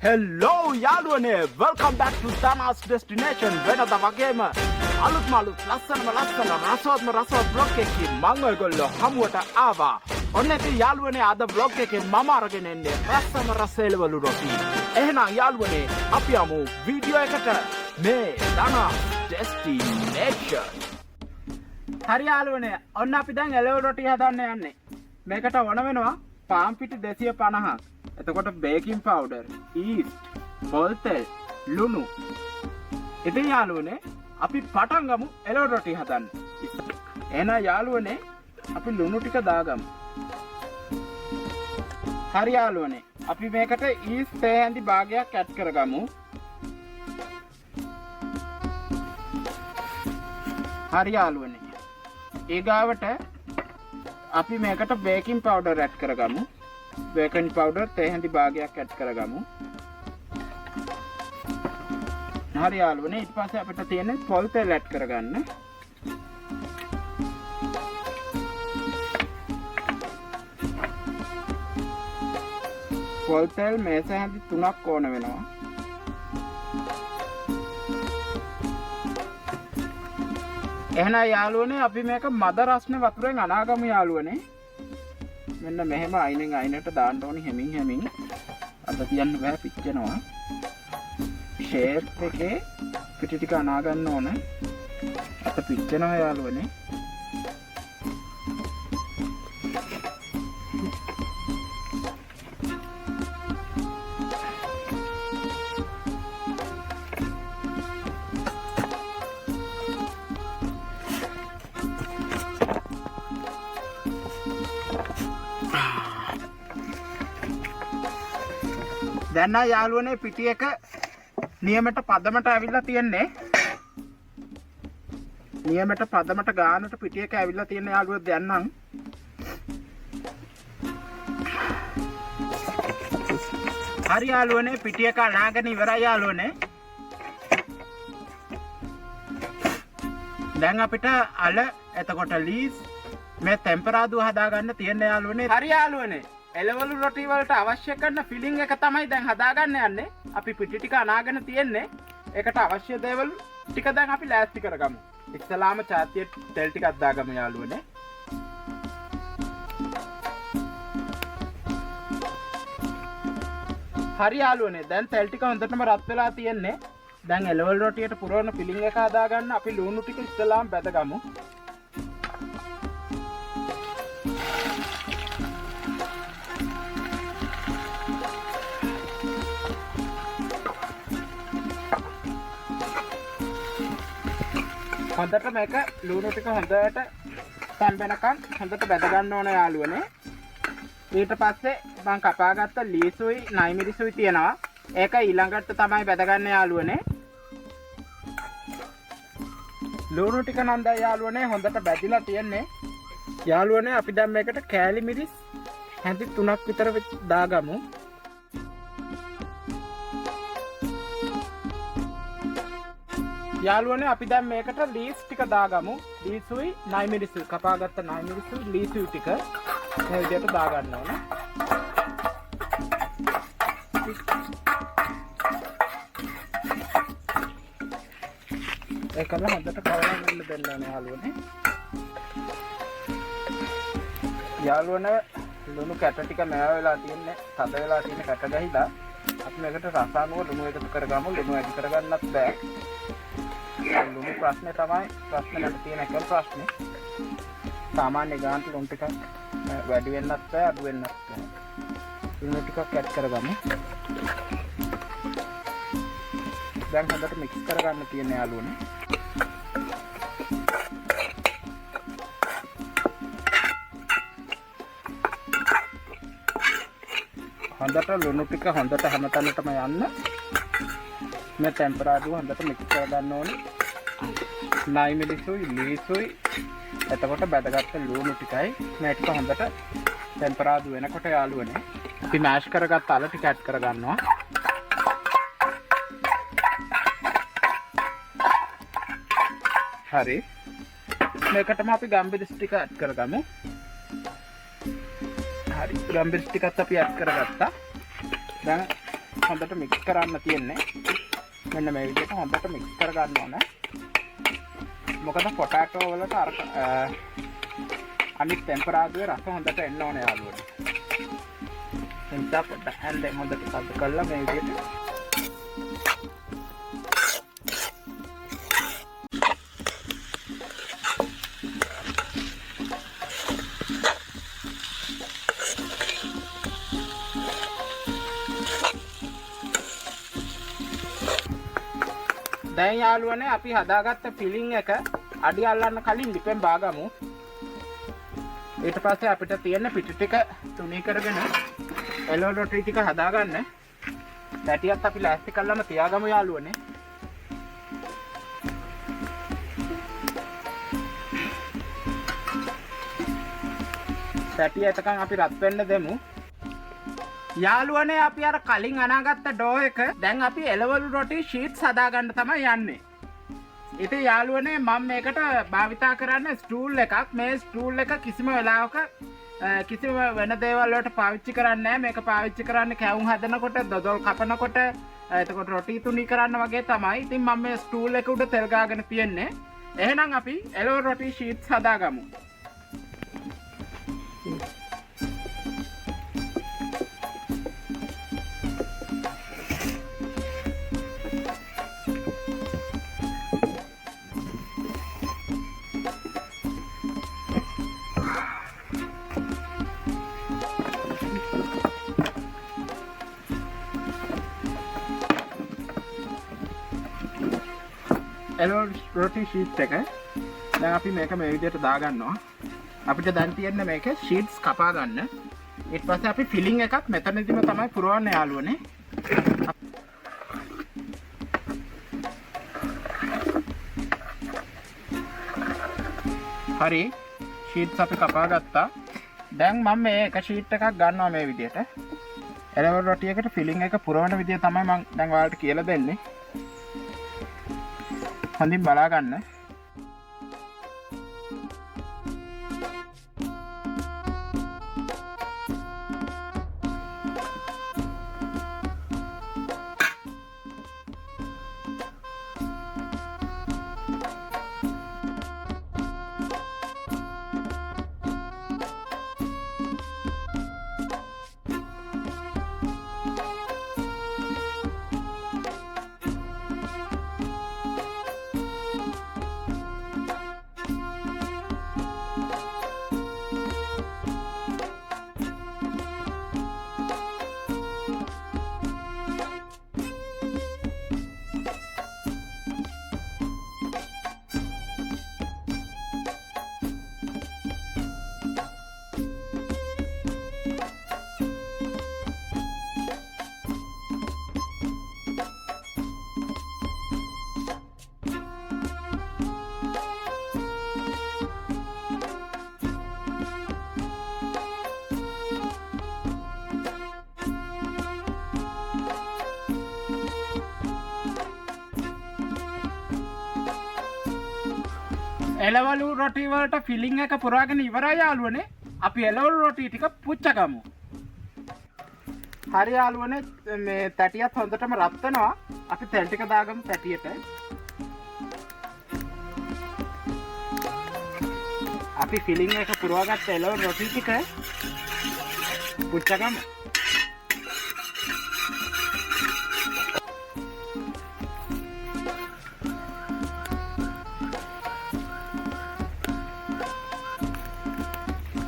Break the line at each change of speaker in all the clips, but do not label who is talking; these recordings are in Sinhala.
Hello යාළුවනේ, welcome back to Tana's Destination. වෙනද වගේම අලුත්ම ලස්සනම රසවත් vlog එකකින් මම ඔයගොල්ලෝ හමුවට ආවා. ඔන්න ඉතින් යාළුවනේ අද vlog එකේ මම අරගෙන එන්නේ රසම රසෙලවලු රොටි. එහෙනම් යාළුවනේ අපි යමු වීඩියෝ එකට. මේ Tana's Destination. හරි යාළුවනේ, ඔන්න අපි දැන් එළවලු රොටි හදන්න යන්නේ. මේකට ඕන වෙනවා පාන් පිටි 250ක්. එතකොට බේකින් පවුඩර්, ඊස්ට්, පොල් තෙල්, ලුණු. ඉතින් යාළුවනේ අපි පටන් ගමු එළවලු රොටි හදන්න. එහෙනම් යාළුවනේ අපි ලුණු ටික දාගමු. හරි යාළුවනේ, අපි මේකට ඊස්ට් තේ හැඳි භාගයක් ඇඩ් කරගමු. හරි යාළුවනේ, ඊගාවට අපි මේකට බේකින් පවුඩර් ඇඩ් කරගමු. බේකින් පවුඩර් තේ හැඳි භාගයක් ඇඩ් කරගමු. හරි යාළුවනේ, ඊට පස්සේ අපිට තියෙන්නේ පොල් තෙල් ඇඩ් කරගන්න. පොල් තෙල් මේස හැඳි 3ක් ඕන වෙනවා. එහෙනම් යාළුවනේ අපි මේක මද රස්නේ වතුරෙන් අනාගමු යාළුවනේ. මෙන්න මෙහෙම අයිනෙන් අයිනට දාන්න ඕනි හැමින්. අත තියන්න බෑ, පිච්චෙනවා. ෂේප් එකේ පිටි ටික අනා ගන්න ඕන. අත පිච්චෙනවා යාළුවනේ. දැන් නා යාළුවනේ පිටි එක නියමට පදමට ඇවිල්ලා තියෙන්නේ. නියමට පදමට ගානට පිටි එක ඇවිල්ලා තියෙන යාළුවෝ දැන් නම්. හරි යාළුවනේ, පිටි එක අනාගෙන ඉවරයි යාළුවනේ. දැන් අපිට අල එතකොට ලීස් මේ ටෙම්පරාදුව හදාගන්න තියෙන යාළුවනේ. හරි යාළුවනේ, එළවලු රොටි වලට අවශ්‍ය කරන ෆිලිං එක තමයි දැන් හදාගන්න යන්නේ. අපි පිටි ටික අනාගෙන තියෙන්නේ. ඒකට අවශ්‍ය දේවල් ටික දැන් අපි ලෑස්ති කරගමු. ඉස්සලාම චාතියේ තෙල් ටිකක් දාගමු යාළුවනේ. හරි යාළුවනේ, දැන් තෙල් ටික හොඳටම රත් වෙලා තියෙන්නේ. දැන් එළවලු රොටියට පුරවන ෆිලිං එක හදාගන්න අපි ලුණු ටික ඉස්සලාම බැදගමු. හොඳට මේක ලුණු ටික හොඳට තැම්බෙනකන් හොඳට බැද ගන්න ඕන යාළුවනේ. ඊට පස්සේ මම කපාගත්ත ලීසුයි නයි මිරිසුයි තියෙනවා. ඒක ඊළඟට තමයි බැද ගන්න යාළුවනේ. ලුණු ටික නම් දැන් යාළුවනේ හොඳට බැදිලා තියෙන්නේ. යාළුවනේ අපි දැන් මේකට කෑලි මිරිස් හැඳි 3ක් විතර දාගමු. යාළුවනේ අපි දැන් මේකට ලීස් ටික දාගමු. ලීසුයි නයි මිරිසුයි, කපාගත්ත නයි මිරිසුයි ලීසුයි ටික මේ විදිහට දාගන්න ඕන. ඒකම හොඳට කවලා දෙන්න ඕනේ යාළුවනේ. යාළුවනේ ලුණු කැට ටික මෑ වෙලා තියෙන්නේ, තද වෙලා තියෙන කැට ගහිලා අපි මේකට රසානුව ලුණු එකතු කරගමු. ලුණු වැඩි කරගන්නත් බෑ. ලුණු ප්‍රශ්නේ තමයි ප්‍රශ්නෙට තියෙන එකම ප්‍රශ්නේ. සාමාන්‍ය ගානට ලුණු ටිකක් වැඩි වෙන්නත් බෑ, අඩු වෙන්නත් බෑ. ලුණු ටිකක් ඇඩ් කරගමු. දැන් හොඳට මික්ස් කරගන්න තියෙන යාළුවනේ. හොඳට ලුණු ටික හොඳට හැමතැනටම යන්න මේ ටෙම්පරාදුව හොඳට මික්ස් කරගන්න ඕනේ. නයි මිරිසුයි ලීසුයි එතකොට බැදගත්ත ලුණු ටිකයි මේ ටික හොඳට ටෙම්පරාදුව වෙනකොට යාළුවනේ අපි මෑෂ් කරගත්ත අල ටික ඇඩ් කරගන්නවා. හරි, මේකටම අපි ගම්බිරිස් ටික ඇඩ් කරගමු. හරි, ගම්බිරිස් ටිකත් අපි ඇඩ් කරගත්තා. දැන් හොඳට මික්ස් කරන්න තියෙන්නේ. මෙන්න මේ විදිහට හොඳට මික්ස් කර ගන්න ඕනේ. මොකද පොටැටෝ වලට අර අනිත් ටෙම්පරාදුවේ රස හොඳට එන්න ඕනේ යාළුවනේ. එතන පොඩ්ඩක් හැන්දෙන් හොඳට සබ් කරලා මේ විදිහට දැන් යාළුවනේ අපි හදාගත්ත ෆිලිං එක අඩි අල්ලන්න කලින් ලිපෙන් බාගමු. ඊට පස්සේ අපිට තියෙන පිටි ටික තුනී කරගෙන එළවලු රොටි ටික හදාගන්න. පැටියත් අපි ලෑස්ති කරලාම තියාගමු යාළුවනේ. පැටිය එතකන් අපි රත් වෙන්න දෙමු. යාළුවනේ අපි අර කලින් අනාගත්ත ඩෝ එක දැන් අපි එළවලු රොටි ෂීට්ස් හදාගන්න තමයි යන්නේ. ඉතින් යාළුවනේ මම මේකට භාවිතා කරන්න ස්ටූල් එකක්. මේ ස්ටූල් එක කිසිම වෙලාවක කිසිම වෙන දේවල් වලට පාවිච්චි කරන්නේ නැහැ. මේක පාවිච්චි කරන්නේ කැවුම් හදනකොට, දොඩොල් කපනකොට, එතකොට රොටි තුනී කරන්න වගේ තමයි. ඉතින් මම මේ ස්ටූල් එක උඩ තෙල් ගාගෙන තියන්නේ. එහෙනම් අපි එළවලු රොටි ෂීට්ස් හදාගමු. එළවලු රොටි ෂීට් එක දැන් අපි මේක මේ විදිහට දාගන්නවා. අපිට දැන් තියෙන්නේ මේක ෂීට්ස් කපා ගන්න. ඊට පස්සේ අපි ෆිලිං එකක් මෙතනදිම තමයි පුරවන්නේ යාළුවනේ. හරි ෂීට්ස් අපි කපා ගත්තා. දැන් මම මේ එක ෂීට් එකක් ගන්නවා මේ විදිහට. එළවලු රොටි එකට ෆිලිං එක පුරවන විදිය තමයි මම දැන් ඔයාලට කියලා දෙන්නේ. හොඳින් බලා ගන්න. එළවලු රොටි වලට ෆිලිං එක පුරාගෙන ඉවරයි යාළුවනේ. අපි එළවලු රොටි ටික පුච්චගමු. හරි යාළුවනේ මේ තැටියත් හොඳටම රත් වෙනවා. අපි තෙල් ටික දාගමු තැටියට. අපි ෆිලිං එක පුරවාගත්ත එළවලු රොටි ටික පුච්චගමු.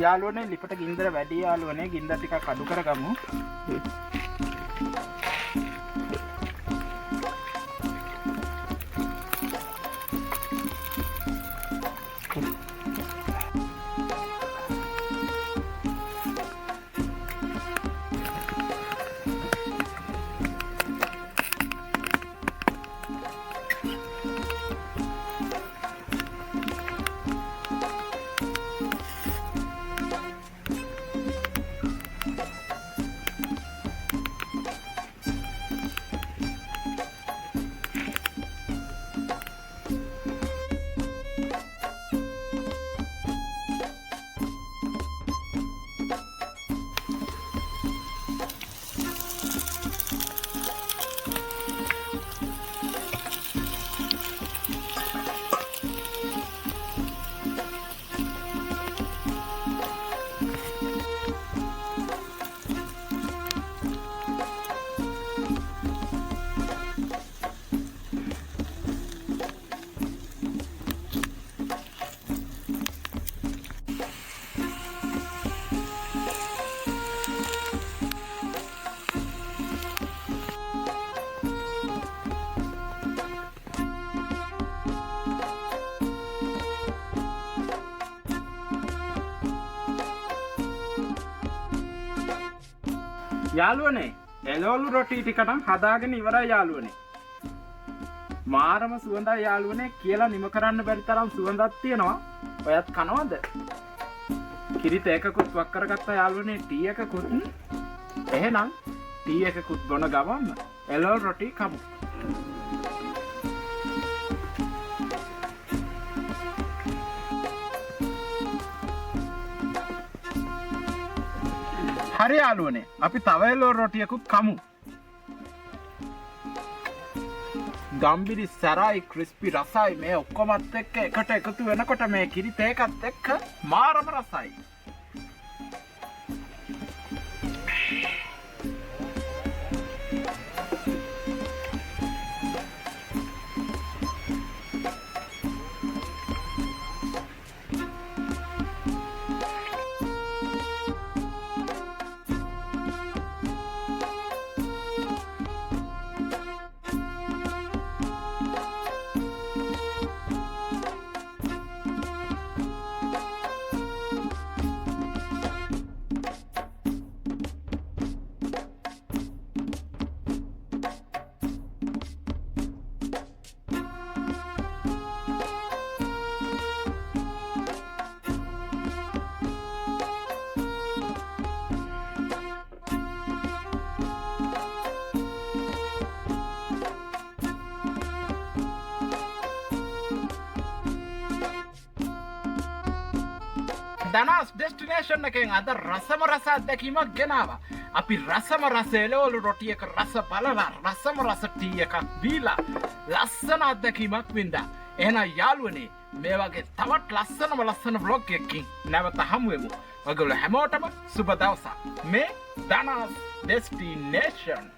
යාළුවනේ ලිපට ගින්දර වැඩි යාළුවනේ ගින්දර ටිකක් අඩු කරගමු. යාළුවනේ එළවලු රොටි ටික නම් හදාගෙන ඉවරයි යාළුවනේ. මාරම සුවඳයි යාළුවනේ කියලා නිම කරන්න බැරි තරම් සුවඳක් තියෙනවා. ඔයත් කනවද? කිරිත එකකුත් වක් කරගත්තා යාළුවනේ ටී එකකුත්. එහෙනම් ටී එකකුත් බොන ගමන් එළවලු රොටි කමු. හරි යාළුවනේ අපි තව එළවලු රොටියකුත් කමු. ගම්බිරි සැරයි ක්‍රිස්පි රසයි මේ ඔක්කොමත් එක්ක එකට එකතු වෙනකොට මේ කිරිත එකත් එක්ක මාරම රසයි. දනස් ඩෙස්ටිනේෂන් එකෙන් අද රසම රස අත්දැකීමක් ගෙනාවා. අපි රසම රස එළවලු රොටියක රස බලලා රසම රස ටී එකක් බීලා ලස්සන අත්දැකීමක් වින්දා. එහෙනම් යාළුවනේ මේ වගේ තවත් ලස්සන vlog එකකින් නැවත හමු වෙමු. ඔයගොල්ලෝ හැමෝටම සුබ දවසක්. මේ දනස් ඩෙස්ටිනේෂන්